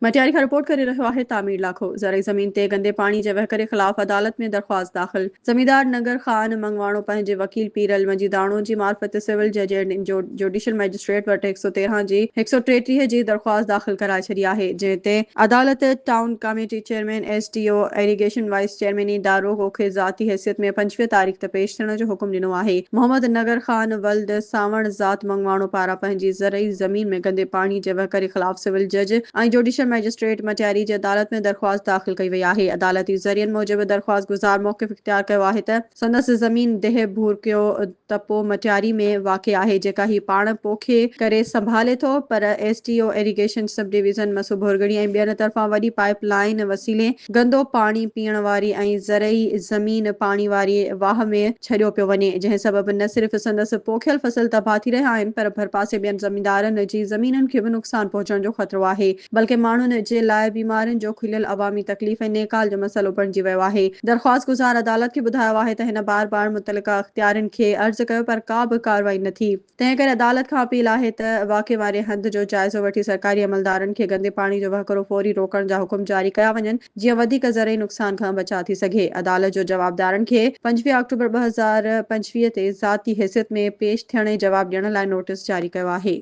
मटियारी खां रिपोर्ट करे रहियो आहे तामीर लाखो। ज़रई ज़मीन ते गंदे पाणी जे वहिकरे ख़िलाफ़ अदालत में दरख़्वास्त दाख़िल। ज़मींदार नगर ख़ान मंगवाणो पंहिंजे वकील पीरल मजीदाणो जी मार्फत सिविल जज जुडिशल मैजिस्ट्रेट वटि 113 जी 133 जी दरख़्वास्त दाख़िल कराए छॾी आहे, जंहिं ते अदालत town committee chairman SDO irrigation vice चेयरमैनी दारोगो खे ज़ाती हैसियत में 25 तारीख़ ते पेश थियण जो हुकुम ॾिनो आहे। मोहम्मद नगर ख़ान वल्द सावण ज़ात मंगवाणो पारां पंहिंजी ज़रई ज़मीन में गंदे पाणी जे वहिकरे ख़िलाफ़ सिविल जज ऐं जुडिशल मैजिस्ट्रेट मटियारी जी अदालत में दरख़्वास्त दाख़िल कई वई आहे। अदालती ज़रियनि मूजिबि दरख़्वास्त गुज़ार मौक़िफ़ इख़्तियार कयो आहे त संदसि ज़मीन देह भूरकियो तपो मटियारी में वाक़िअ आहे, जेका ही पाण पोखे करे संभाले थो, पर SDO irrigation sub division मसू Bhurgri ऐं ॿियनि तरफ़ां वॾी पाइप लाइन वसीले गंदो पाणी पीअण वारी ऐं ज़रई ज़मीन पाणी वारी वाह में छॾियो पियो वञे, जंहिं सबबि न सिर्फ़ संदसि पोखियल फसल तबाह थी रहिया आहिनि, पर भरपासे ॿियनि ज़मींदारनि जी ज़मीननि खे बि नुक़सान पहुचण जो ख़तरो आहे। बल्कि माण्हुनि जे लाइ बीमारियुनि जो खुलियल अवामी तकलीफ़ ऐं नेकाल जो मसइलो बणिजी वियो आहे। दरख़्वास्त गुज़ार अदालत खे ॿुधायो आहे त हिन बार मुतलिका इख़्तियारनि खे अर्ज़ु कयो, पर का बि कार्रवाई न थी। तंहिं करे अदालत खां अपील आहे त वाक़िए वारे हंधि जो जाइज़ो वठी सरकारी अमलदारनि खे गंदे पाणी जो वहिकरो फौरी रोकण जा हुकुम जारी कया वञनि, जीअं वधीक ज़रई नुक़सान खां बचा थी सघे। अदालत जो जवाबदारनि खे 25 अक्टूबर 2025 ते ज़ाती हैसियत में पेश थियण ऐं जवाब ॾियण लाइ नोटिस जारी कयो आहे।